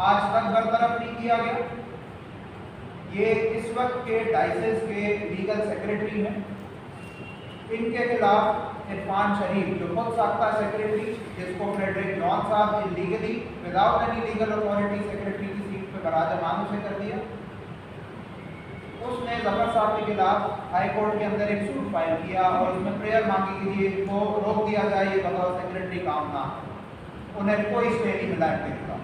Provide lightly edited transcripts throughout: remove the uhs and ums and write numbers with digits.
आज तक बरतरफ नहीं किया गया। ये इस वक्त के डाइसेस के लीगल सेक्रेटरी हैं। इनके खिलाफ इरफान शरीफ जो खुद साख्ता सेक्रेटरी, जिसको फ्रेडरिक जॉन साहब illegally without any legal authority secretary की सीट पे बराजमान उसे कर दिया, उसने जफर साहब के खिलाफ हाई कोर्ट के अंदर एक सूट फाइल किया और उसमें प्रेयर मांगी कि इनको रोक दिया जाए, ये बताओ सेक्रेटरी काम ना, उन्हें कोई स्टे नहीं मिला इनके खिलाफ।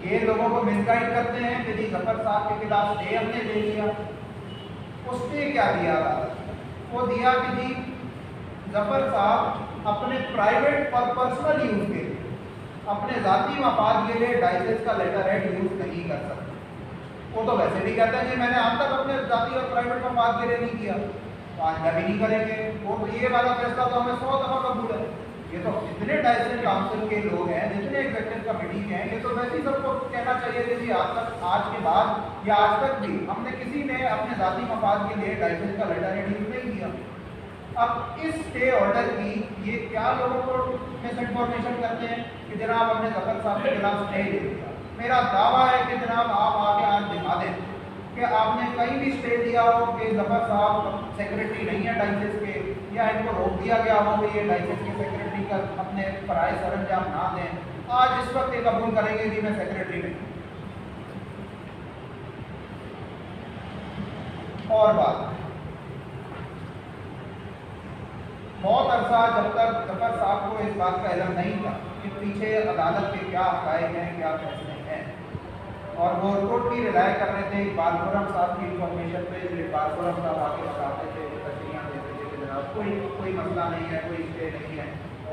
ये लोगों को मिसगाइड करते हैं कि जी जफर साहब के खिलाफ स्टे हमने दे दिया। वो स्टे क्या दिया अदालत ने? वो दिया कि जी जफर साहब अपने प्राइवेट और पर्सनल यूज के लिए, अपने जाती मफाद के लिए डाइसेस का लेटर हेड यूज नहीं कर सकते। वो तो वैसे भी कहते हैं कि मैंने अब तक अपने जाती और प्राइवेट मफाद के लिए नहीं किया, तो आइंदा भी नहीं करेंगे। वो तो ये वाला फैसला तो हमें 100 दफा कबूल है। ये तो जितने डाइसेस काउंसिल के लोग हैं, जितने एग्जीक्यूटिव कमेटी के हैं, ये तो वैसे ही सबको कहना चाहिए कि जी आज तक, आज के बाद या आज तक भी हमने किसी ने अपने जाती मफाद के लिए डाइसेस का लेटर हेड यूज नहीं किया। अब इस स्टे ऑर्डर की ये क्या लोगों को मिस इन्फॉर्मेशन करते हैं कि जनाब हमने जफर साहब के खिलाफ स्टे दे दिया। मेरा दावा है कि जनाब आप आगे आज दिखा दें कि आपने कहीं भी स्टे दिया हो कि जफर साहब सेक्रेटरी नहीं है डाइसेस के, या इनको रोक दिया गया हो कि ये डाइसेस के सेक्रेटरी का अपने फराइज सरंजाम ना दें। आज इस वक्त ये कबूल करेंगे कि मैं सेक्रेटरी नहीं। और बात, बहुत अरसा जब तक जफर साहब को इस बात का इल्म नहीं था कि पीछे अदालत के क्या हक़ाइक़ हैं, क्या फैसले हैं, और वो टोटली रिलाय कर रहे थे इकबाल खुर्रम साहब की इंफॉर्मेशन पे। इकबाल खुर्रम साहब आके बताते थे, तशरीह देते थे कि जनाब कोई मसला नहीं है, कोई स्टे नहीं है,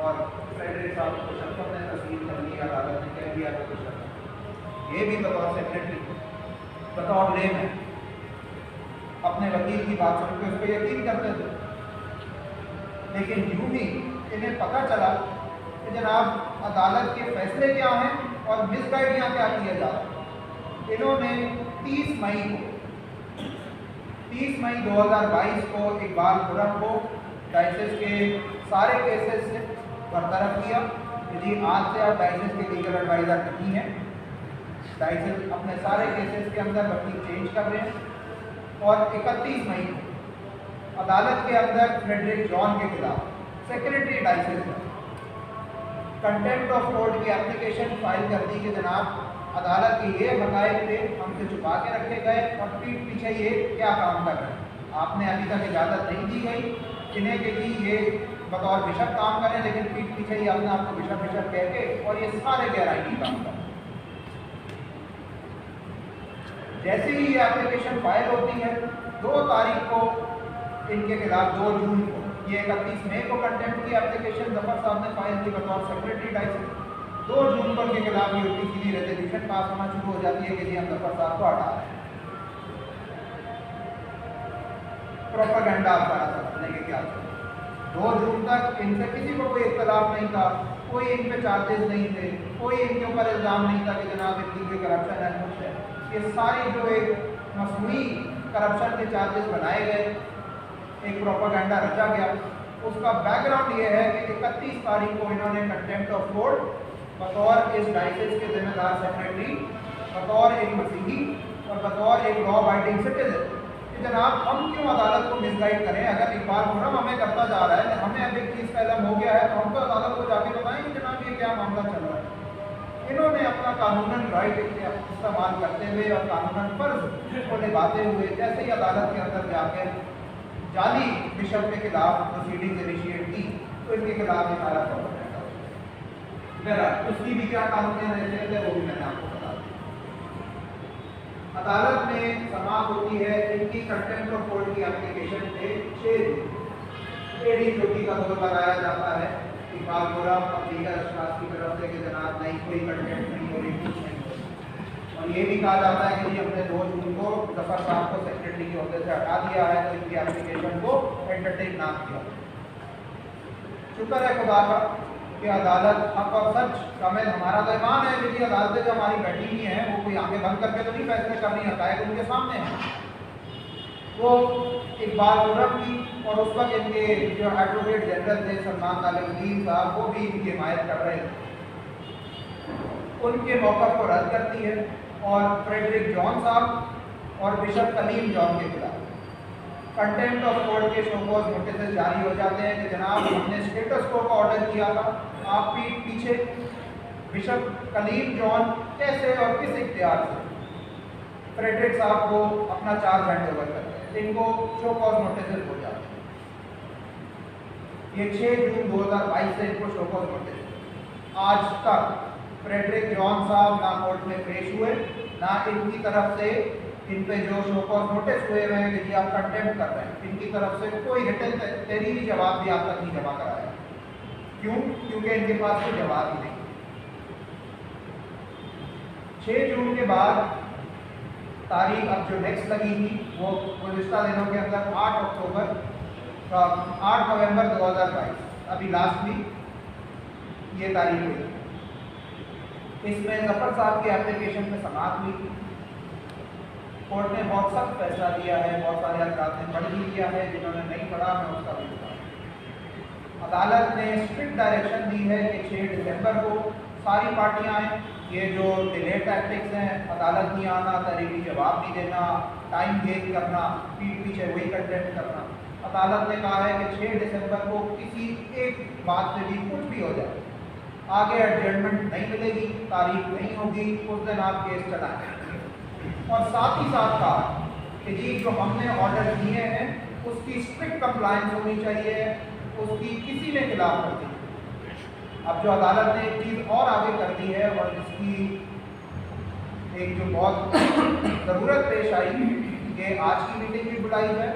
और फ्रेडरिक साहब को शफकत ने तस्लीम कर लिया, अदालत ने कह दिया कि कुछ ये भी बतौर सेक्रेटरी, बतौर लेम है, अपने वकील की बात सुन के उस पर यकीन करते थे। लेकिन यूं ही इन्हें पता चला कि जनाब अदालत के फैसले क्या हैं और मिसगाइड यहाँ क्या किया जा रहा है। इन्होंने 30 मई 2022 को इकबाल खुर्रम को डाइसेस के सारे केसेस से बरतरफ किया कि जी आज से आप डाइसेस के लीगल एडवाइज़र नहीं हैं। डाइसेस अपने सारे केसेस के अंदर वकील चेंज कर रहे हैं। और 31 मई को अदालत के अंदर फ्रेडरिक जॉन के खिलाफ सेक्रेटरी डाइसेस ने कंटेम्प्ट ऑफ कोर्ट की एप्लीकेशन फाइल कर दी कि जनाब अदालत के ये हक़ाइक़ थे, हमसे छुपा के रखे गए और पीठ पीछे ये क्या काम कर रहे हैं। आपने अभी तक इजाज़त नहीं दी गई इन्हें कि जी ये बतौर बिशप काम करें, लेकिन पीठ पीछे ही अपने आपको बिशप कह के और ये सारे गैरआईनी काम करें। जैसे ही ये एप्लीकेशन फाइल होती है, 2 तारीख को इनके खिलाफ 2 जून को, ये 31 मई को कंटेम्प्ट की एप्लीकेशन जफर साहब ने फाइल की बतौर सेक्रेटरी डाइसेस। 2 जून को इनके खिलाफ ये सीधी रेजोल्यूशन पास होना शुरू हो जाती है कि जी हम जफर साहब को हटा रहे हैं। प्रोपेगेंडा सारा समझने के क्या 2 जून तक इनसे किसी को कोई इख्तलाफ नहीं था, कोई इन पे चार्जेस नहीं थे, कोई इनके ऊपर इल्ज़ाम नहीं था कि जनाब इतनी कोई करप्शन है कुछ है। ये सारी जो एक मसनूई करप्शन के चार्जेस बनाए गए, एक प्रोपेगेंडा रचा गया, उसका बैकग्राउंड ये है कि 31 तारीख को इन्होंने कंटेम्प्ट ऑफ कोर्ट बतौर इस डाइसेस के जिम्मेदार सेक्रेटरी, बतौर एक मसीही और बतौर एक लॉ अबाइडिंग सिटीजन कि जनाब हम क्यों अदालत को मिसगाइड करें। अगर इकबाल खुर्रम हमें करता जा रहा है, हमें अब एक चीज़ का इल्म हो गया है, तो हम तो अदालत को जाके बताएं कि जनाब ये क्या मामला चल रहा है। इन्होंने अपना कानूनन राइट इस्तेमाल करते हुए और कानूनन फर्ज को निभाते हुए जैसे ही अदालत के अंदर जाकर जाली बिशप के खिलाफ प्रोसीडिंग इनिशिएट की, तो इनके खिलाफ ये सारा प्रोपेगेंडा मेरा उसकी भी क्या कानूनी हैसियत है वो भी मैंने आपको बता दी। अदालत में समाप्त होती है इनकी कंटेम्प्ट ऑफ कोर्ट की एप्लीकेशन से 6 जून। एडी चोटी का दौर लगाया जाता है इकबाल खुर्रम और दीगर अशखास की तरफ से कि जनाब नहीं कोई कंटेम्प्ट नहीं हो रही, कुछ नहीं हो रही। और ये भी कहा जाता है कि हमने 2 जून को जफर साहब को सेक्रेटरी के ओहदे से हटा दिया है, तो इनकी एप्लीकेशन को एंटरटेन ना किया। शुक्र है खुदा का कि अदालत हक और सच का में हमारा तो ईमान है कि अदालतें जो हमारी बैठी हुई हैं वो कोई आंखें बंद करके तो नहीं फैसले कर रही, हक़ाइक़ उनके सामने हैं। वो एक बात हो रखी और उस वक्त इनके जो एडवोकेट जनरल थे सलमान नालिमुद्दीन साहब, वो भी इनकी हिमायत कर रहे थे। उनके मौक़िफ़ को रद्द करती है और फ्रेडरिक जॉन साहब और बिशप कलीम जॉन के खिलाफ कंटेम्प्ट ऑफ कोर्ट के शोकॉज नोटिस जारी हो जाते हैं कि जनाब हमने स्टेटस को का ऑर्डर किया था, आप पीछे बिशप कलीम जॉन कैसे और किस इख्तियार से फ्रेडरिक साहब को अपना चार्ज हैंड ओवर करते हैं, इनको शोकॉज नोटिस हो जाते हैं। ये 6 जून 2022 से इनको शोकॉज नोटिस। आज तक फ्रेडरिक जॉन साहब ना कोर्ट में पेश हुए, ना इनकी तरफ से इन पे जो शोकॉज नोटिस हुए हैं कि जी आप कंटेम्प्ट कर रहे हैं, इनकी तरफ से कोई रिटन तहरीरी जवाब भी आज तक नहीं जमा कराया। क्यों? क्योंकि इनके पास कोई जवाब ही नहीं। 6 जून के बाद तारीख अब जो नेक्स्ट लगी थी वो गुज़िश्ता दिनों के अंदर 8 नवंबर 2022, अभी लास्ट वीक ये तारीख हुई। इसमें जफर साहब की एप्लीकेशन में समाअत हुई थी। कोर्ट ने बहुत सख्त फैसला दिया है, बहुत सारे हजरात ने पढ़ भी लिया है, जिन्होंने नहीं पढ़ा मैं उसका भी बता। अदालत ने स्ट्रिक्ट डायरेक्शन दी है कि 6 दिसंबर को सारी पार्टियां आएँ। ये जो डिले टैक्टिक्स हैं, अदालत नहीं आना, तहरीरी जवाब नहीं देना, टाइम गेन करना, पीठ पीछे वही कंटेंट करना, अदालत ने कहा है कि 6 दिसंबर को किसी एक बात पे भी कुछ भी हो जाए, आगे एडजमेंट नहीं मिलेगी, तारीख नहीं होगी, उस दिन आप केस चलाएं। और साथ ही साथ कहा कि जी जो हमने ऑर्डर दिए हैं उसकी स्ट्रिक्ट कंप्लायंस होनी चाहिए, उसकी किसी ने खिलाफ वर्जी। अब जो अदालत ने एक चीज़ और आगे कर दी है और जिसकी एक जो बहुत ज़रूरत पेश आई कि आज की मीटिंग भी बुलाई है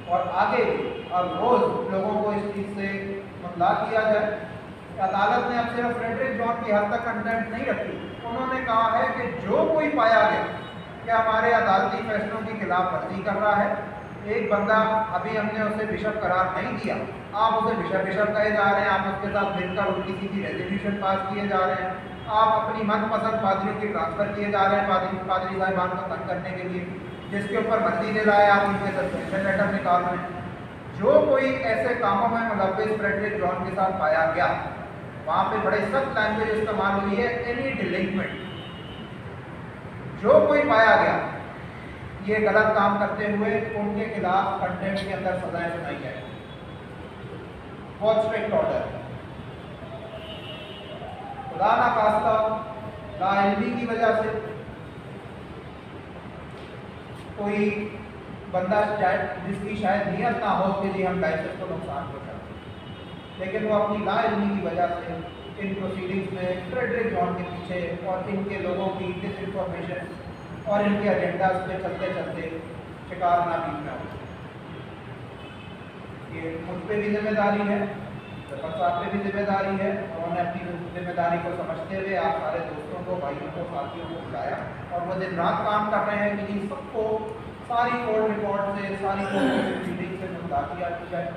और आगे अब रोज़ लोगों को इस चीज़ से मुतला किया जाए। अदालत ने अब सिर्फ फ्रेडरिक जॉन की हद तक कंटेम्प्ट नहीं रखी, उन्होंने कहा है कि जो कोई पाया गया कि हमारे अदालती फैसलों की खिलाफ वर्जी कर रहा है, एक बंदा अभी हमने उसे बिशप करार नहीं दिया, आप उसे बिशप कहे जा रहे हैं, आप उसके साथ मिलकर उनकी सीधी रेजोल्यूशन पास किए जा रहे हैं, आप अपनी मनपसंद पादरियों की ट्रांसफ़र किए जा रहे हैं पादरी साहिबान को तंग करने के लिए, जिसके ऊपर मर्जी दे रहा है आप उनके सस्पेंशन लेटर निकाल रहे हैं। जो कोई ऐसे कामों में मुलव्विस फ्रेडरिक जॉन के साथ पाया गया, वहाँ पे बड़े सख्त लैंग्वेज इस्तेमाल हुई है, एनी डिलिंक्वेंट, जो कोई पाया गया ये गलत काम करते हुए उनके खिलाफ कंटेम्प्ट के अंदर सजाएं सुनाई जाए। बहुत स्ट्रिक्ट ऑर्डर। खुदा ना खास्ता लाइल्मी की वजह से कोई बंदा जिसकी शायद नियत ना हो कि जी हम लाइसेंस को नुकसान पहुँचाते, लेकिन वो अपनी लाइल्मी की वजह से इन प्रोसीडिंग्स में फ्रेडरिक जॉन के पीछे और इनके लोगों की डिसइंफॉर्मेशन और इनके एजेंडाज पे चलते चलते शिकार ना बीतना हो। ये मुझ पर भी जिम्मेदारी है, जफर साहब पे भी जिम्मेदारी है, उन्होंने अपनी जिम्मेदारी को समझते हुए आप सारे दोस्तों को, भाइयों को, साथियों को बुलाया और वो दिन रात काम कर रहे हैं कि सबको सारी कोर्ट रिकॉर्ड से, सारी कोर्ट प्रोसीडिंग से मुद्दा किया जाए।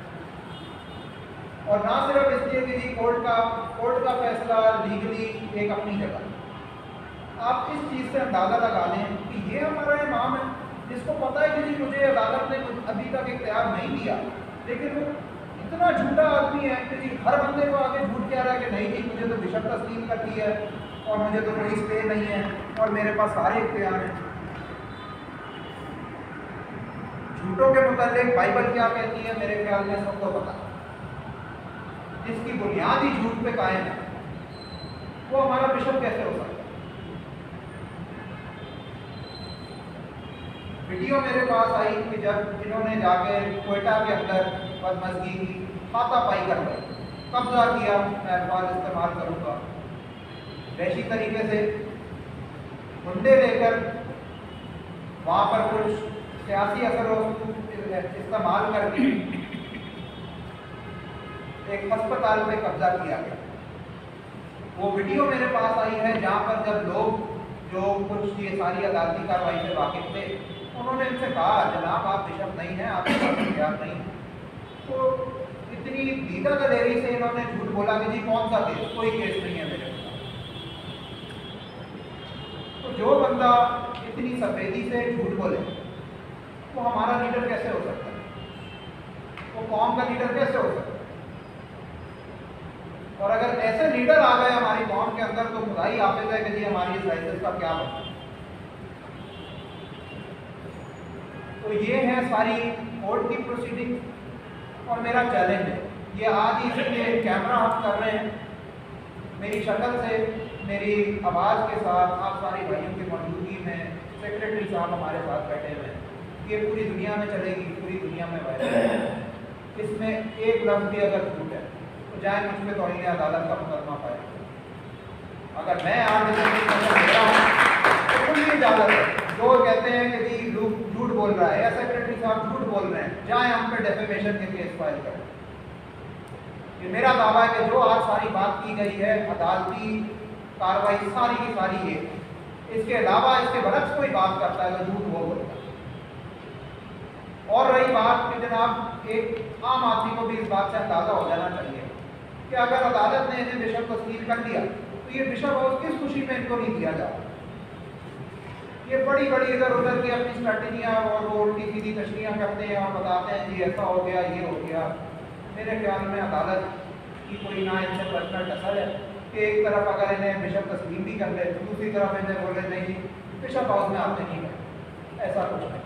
और ना सिर्फ इसलिए कि जी कोर्ट का फैसला लीगली एक अपनी जगह, आप इस चीज़ से अंदाज़ा लगा लें कि ये हमारा इमाम है जिसको पता है कि जी मुझे अदालत ने अभी तक इख्तियार नहीं दिया, लेकिन वो इतना झूठा आदमी है कि जी हर बंदे को आगे झूठ कह रहा है कि नहीं जी मुझे तो बिशप तस्लीम कर दी है और मुझे तो कोई स्टे नहीं है और मेरे पास सारे इख्तियार हैं। झूठों के मुताबिक बाइबल क्या कहती है मेरे ख्याल में सबको पता, जिसकी बुनियाद ही झूठ पे कायम है वो हमारा बिशप कैसे हो सकता है। वीडियो मेरे पास आई कि जब इन्होंने जाके क्वेटा के अंदर बदमज़गी की हाथापाई कर ली, कब्जा किया, मैं अल्फाज इस्तेमाल करूँगा, वैसी तरीके से गुंडे लेकर वहाँ पर कुछ सियासी असर इस्तेमाल करके एक अस्पताल पे कब्जा किया गया। वो वीडियो मेरे पास आई है जहाँ पर जब लोग जो कुछ ये सारी अदालती कार्रवाई से वाकिफ थे उन्होंने इनसे कहा जनाब आप बिशप नहीं हैं, आपके पास इख्तियार नहीं, तो इतनी दीदा दलेरी से इन्होंने झूठ बोला कि जी कौन सा केस, कोई केस नहीं है मेरे पास। तो जो बंदा इतनी सफेदी से झूठ बोले वो हमारा लीडर कैसे हो सकता है? वो कौम का लीडर कैसे हो सकता है? और अगर ऐसे लीडर आ गए हमारी कौम के अंदर तो खुदा ही हाफिज है कि जी हमारी इस लाइसेंस का क्या बनता है। तो ये है सारी कोर्ट की प्रोसीडिंग और मेरा चैलेंज है ये आज ही इसलिए कैमरा हम कर रहे हैं, मेरी शक्ल से, मेरी आवाज़ के साथ, आप सारी भाइयों की मौजूदगी में सेक्रेटरी साहब हमारे साथ बैठे हुए हैं, ये पूरी दुनिया में चलेगी, पूरी दुनिया में वायरल है। इसमें एक लफ्ज़ भी अगर झूठ है तो जाए मुझ पर तौहीन अदालत का मुकदमा पाए। अगर मैं आज दे रहा हूँ तो खुली इजाज़त है, जो कहते हैं कि जी झूठ बोल रहा है या सेक्रेटरी साहब झूठ बोल रहे हैं, जाए हम पे डेफेमेशन के केस फाइल करें। ये मेरा दावा है कि जो आज सारी बात की गई है, अदालती कार्रवाई सारी की सारी है, इसके अलावा इसके बरक्स कोई बात करता है तो झूठ वो बोलता है। और रही बात कि जनाब एक आम आदमी को भी इस बात से अंदाजा हो जाना चाहिए कि अगर अदालत ने इन्हें बिशप तस्लीम कर दिया तो ये बिशप हाउस किस खुशी में इनको नहीं दिया जा रहा। ये बड़ी बड़ी इधर उधर की अपनी स्ट्रैटेजियाँ और वो उल्टी सीधी तशरीयाँ करते हैं और बताते हैं जी ऐसा हो गया, ये हो गया। मेरे ख्याल में अदालत की कोई ना इनसे पर्सनल टसल है कि एक तरफ अगर इन्हें बिशप तस्लीम भी कर ले तो दूसरी तरफ इन्हें बोले नहीं बिशप हाउस में आपने नहीं कर, ऐसा कुछ नहीं।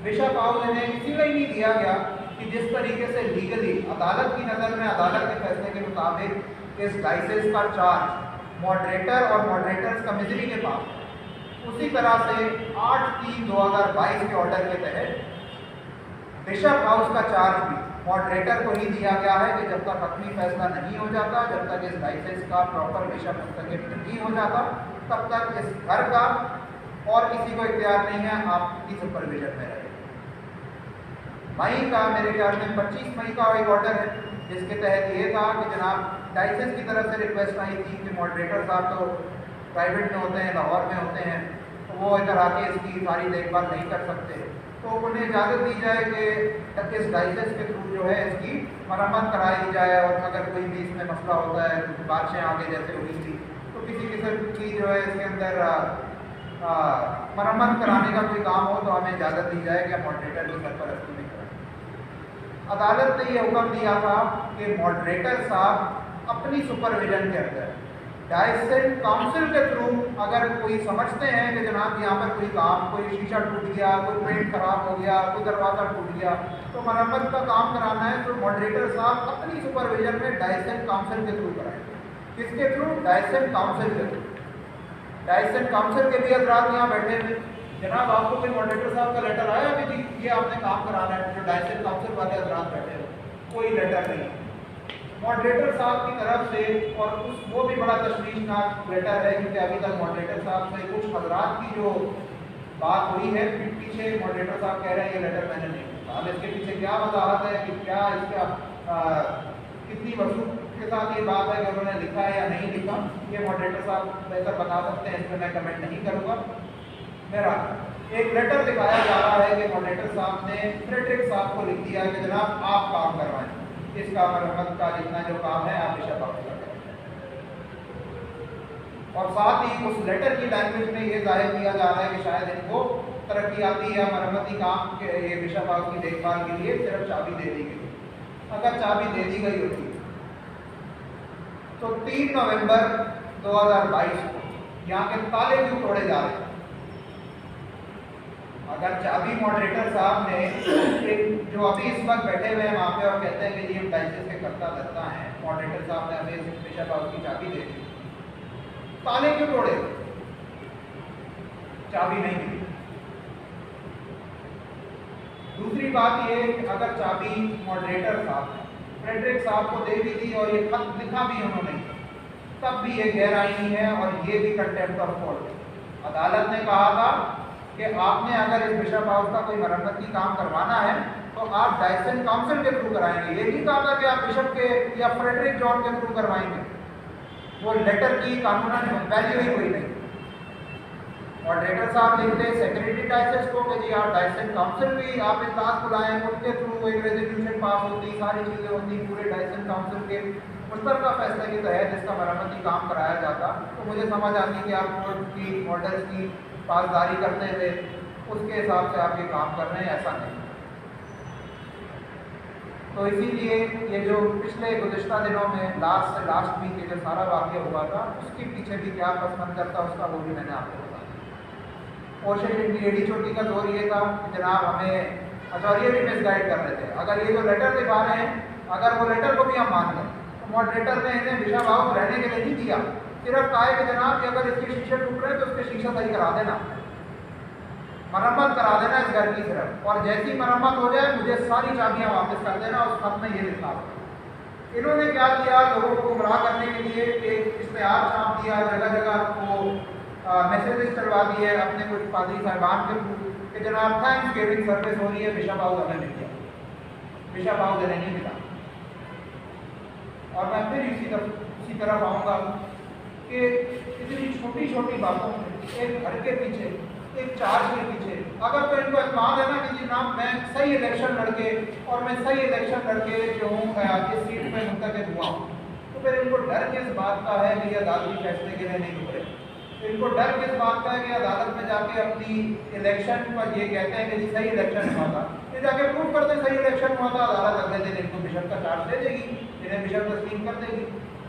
बिशप हाउस इन्हें इसीलिए नहीं दिया गया कि जिस तरीके से लीगली अदालत की नज़र में, अदालत के फैसले के मुताबिक इस लाइसेंस का चार्ज मॉडरेटर और मॉडरेटर्स कमिश्नरी के पास, उसी तरह से 8/3/2022 के ऑर्डर के तहत बिशप हाउस का चार्ज भी मॉडरेटर को ही दिया गया है कि जब तक हतमी फैसला नहीं हो जाता, जब तक इस लाइसेंस का प्रॉपर बिशप मुस्तकिल नहीं हो जाता, तब तक इस घर का और किसी को इख्तियार नहीं है आपकी सुपरविजन में रहे। मई का मेरे ख्याल में 25 मई का एक ऑर्डर है जिसके तहत ये था कि जनाब लाइसेंस की तरफ से रिक्वेस्ट आई थी कि मॉडरेटर साहब तो प्राइवेट में होते हैं, लाहौर में होते हैं, तो वो इधर आके इसकी सारी देखभाल नहीं कर सकते, तो उन्हें इजाज़त दी जाए कि इस लाइसेंस के थ्रू जो है इसकी मरम्मत कराई जाए और अगर कोई भी इसमें मसला होता है, बारिशें आगे जैसे हुई थी तो किसी किस्म की जो है इसके अंदर मरम्मत कराने का कोई काम हो तो हमें इजाज़त दी जाए कि मॉडरेटर की सरपरस्ती में करें। अदालत ने यह हुक्म दिया था कि मॉडरेटर साहब अपनी सुपरविजन के अंदर डाइसेंट काउंसिल के थ्रू अगर कोई समझते हैं कि जनाब यहाँ पर कोई काम, कोई शीशा टूट गया, कोई पेंट खराब हो गया, कोई दरवाज़ा टूट गया, तो मरम्मत का काम कराना है तो मॉडरेटर साहब अपनी सुपरविजन में डाइसेंट काउंसिल के थ्रू कराएंगे। किसके थ्रू? डाइसेंट काउंसिल के थ्रू। डाइसेंट काउंसिल के भी हजरात यहाँ बैठे हुए, जनाब आपको कोई मॉडरेटर साहब का लेटर आया कि जी ये आपने काम कराना है? जो डाइसेंट काउंसिल वाले हजरात बैठे हुए, कोई लेटर नहीं मॉडरेटर साहब की तरफ से। और वो भी बड़ा तशवीशनाक लेटर है क्योंकि अभी तक मॉडरेटर साहब से कुछ हजरात की जो बात हुई है पीछे मॉडरेटर साहब कह रहे हैं ये लेटर मैंने नहीं लिखा। अब इसके पीछे क्या वजाहत है कि क्या इसका कितनी वसूख के साथ ये बात है कि उन्होंने लिखा है या नहीं लिखा, ये मॉडरेटर साहब बेहतर बता सकते हैं, इस पर मैं कमेंट नहीं करूँगा। मेरा एक लेटर दिखाया जा रहा है कि मॉडरेटर साहब ने फ्रेडरिक साहब को लिख दिया कि जनाब आप काम करवाएं, इसका मरम्मत का जितना जो काम है आप बिशप हाउस का करें। और साथ ही उस लेटर की लैंग्वेज में ये जाहिर किया जा रहा है कि शायद इनको तरक्याती या मरम्मती काम के ये बिशप हाउस की देखभाल के लिए सिर्फ चाबी दे दी गई। अगर चाबी दे दी गई होती तो 3 नवंबर 2022 को यहाँ के ताले क्यों तोड़े जा रहे हैं? अगर चाबी मॉडरेटर साहब ने एक जो अभी इस वक्त बैठे हुए हैं वहाँ पे और कहते हैं कि जी हम लाइसेंस के करता धरता हैं, मॉडरेटर साहब ने हमें बिशप हाउस की चाबी दे दी, ताले क्यों तोड़े? चाबी नहीं दी। दूसरी बात ये कि अगर चाबी मॉडरेटर साहब फ्रेडरिक साहब को दे भी दी और ये खत लिखा भी उन्होंने, तब भी ये गैर आईनी है और ये भी कंटेम्प्ट ऑफ कोर्ट है। अदालत ने कहा था कि आपने अगर इस बिशप हाउस का कोई मरम्मती काम करवाना है तो आप डाइसेंट काउंसिल के थ्रू कराएंगे। ये नहीं कहा था कि आप बिशप के या फ्रेडरिक जॉन के थ्रू करवाएंगे। वो लेटर की कानूनन वैल्यू ही कोई नहीं। मॉडरेटर साहब लिखते सेक्रेटरी डाइसेंस को कि जी आप डाइसेंट काउंसिल भी आप इजलास बुलाएं, उनके थ्रू एक रेजोल्यूशन पास होती, सारी चीज़ें होती, पूरे डाइसेंट काउंसिल के मुश्तरका फैसले के तहत इसका मरम्मती काम कराया जाता। तो मुझे समझ आती कि आप कोर्ट की ऑर्डर्स की पासदारी करते हुए उसके हिसाब से आप ये काम कर रहे हैं, ऐसा नहीं। तो इसीलिए ये जो पिछले गुज़िश्ता दिनों में लास्ट वीक ये जो सारा वाक़या हुआ था, उसके पीछे भी क्या पस मंज़र था उसका, वो भी मैंने आपको बताया। कोशिश इनकी एड़ी चोटी का जोर ये था कि जनाब हमें, अच्छा और ये भी मिसगाइड कर रहे थे। अगर ये जो लेटर दिखा रहे हैं, अगर वो लेटर को भी हम मान लें तो मॉडरेटर ने इन्हें बिशप हाउस रहने के लिए नहीं दिया, सिर्फ कहा है कि जनाब कि अगर इसके शीशे टूट रहे हैं तो उसके शीशा सही करा देना, मरम्मत करा देना इस घर की सिर्फ, और जैसी मरम्मत हो जाए मुझे सारी चाबियां वापस कर देना। उस खत में ये लिखा। इन्होंने क्या किया, लोगों को गुमराह करने के लिए एक इश्तेहार छाप दिया, जगह जगह वो मैसेजेस चलवा दिए अपने कुछ पादरी साहिबान के थ्रू कि जनाब थैंक्स गिविंग सर्विस हो रही है, बिशप हाउस हमें मिल गया, बिशप हाउस हमें नहीं मिला। और मैं फिर इसी तरफ आऊँगा कि इतनी छोटी छोटी बातों में, एक घर के पीछे, एक चार्ज के पीछे, अगर तो इनको एतमाद है ना कि जनाब मैं सही इलेक्शन लड़के और मैं सही इलेक्शन लड़के जो हूँ इस सीट पर मुंतखब हुआ हूँ, तो फिर इनको डर किस बात का है कि अदालती फैसले के लिए नहीं रुक रहे? तो इनको डर किस बात का है कि अदालत में जाके अपनी इलेक्शन पर ये कहते हैं कि जी सही इलेक्शन हुआ था, ये जाके प्रूव करते सही इलेक्शन हुआ था, अदालत अगले दिन इनको बिशप का चार्ज दे देगी, इन्हें बिशप तस्लीम कर देगी।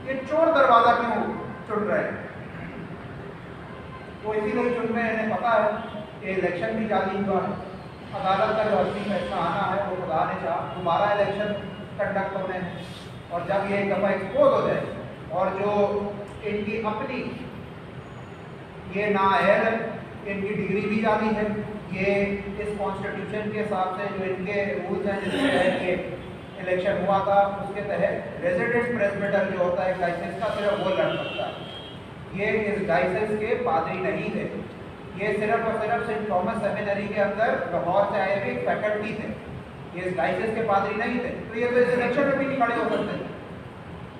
ये चोर दरवाज़ा क्यों चुन रहे हैं? वो इसीलिए चुन रहे हैं, इन्हें पता है कि इलेक्शन भी जारी हुआ है, अदालत का जो असली फैसला आना है वो खुदा ने चाहा दोबारा इलेक्शन कंडक्ट होने हैं, और जब ये एक दफ़ा एक्सपोज हो जाए और जो इनकी अपनी ये नाअहल है, इनकी डिग्री भी जाली है, ये इस कॉन्स्टिट्यूशन के हिसाब से जो इनके रूल्स हैं जिसके तहत ये इलेक्शन हुआ था उसके तहत रेजिडेंट प्रेसबिटर जो होता है डाइसेस का, सिर्फ वो लड़ सकता है। ये इस डाइसेस के पादरी नहीं थे, ये सिर्फ और सिर्फ सेंट थॉमस सेमिनरी के अंदर लाहौर से आए हुए एक फैकल्टी थे, ये इस डाइसेस के पादरी नहीं थे, तो ये तो इस इलेक्शन में भी नहीं खड़े हो सकते थे।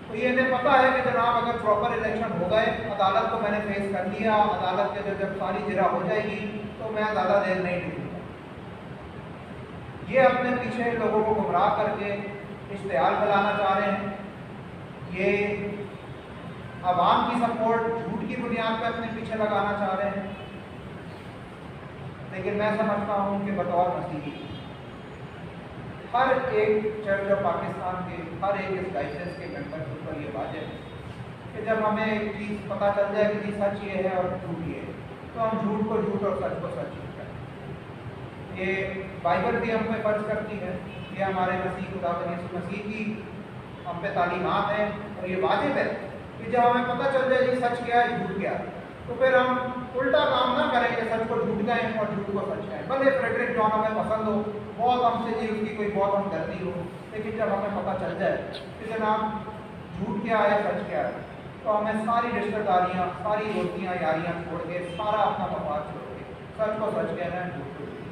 तो ये इन्हें पता है कि जनाब अगर प्रॉपर इलेक्शन हो गए, अदालत को मैंने फेस कर लिया, अदालत के जब सारी जिरा हो जाएगी तो मैं ज़्यादा देर नहीं टिकूँगा। ये अपने पीछे लोगों को गुमराह करके इश्तिहार फैलाना चाह रहे हैं, ये अवाम की सपोर्ट झूठ की बुनियाद पर अपने पीछे लगाना चाह रहे हैं। लेकिन मैं समझता हूँ कि बतौर मसीही हर एक चर्च ऑफ पाकिस्तान के हर एक इस डाइसेस के मेंबर के ऊपर ये वाजिब है कि जब हमें एक चीज़ पता चल जाए कि जी सच ये है और झूठ ये है, तो हम झूठ को झूठ और सच को सच ही करें। ये बाइबल भी हम पे फर्ज करती है, ये हमारे मसीह खुदावंद यीशु मसीह की हम पे तालीमात हैं, और ये वाजिब है कि जब हमें पता चल जाए जी सच क्या है झूठ क्या है, तो फिर हम उल्टा काम ना करें कि सच को झूठ कहें और झूठ को सच कहें। भले फ्रेडरिक जॉन हमें पसंद हो, बहुत हमसे जी उसकी कोई बहुत हमदर्दी हो, लेकिन जब हमें पता चल जाए कि जनाब झूठ क्या है सच क्या है, तो हमें सारी रिश्तेदारियाँ, सारी दोस्तियाँ, यारियाँ छोड़ के, सारा अपना मफाद छोड़ के सच को सच कहना है, झूठ को झूठ।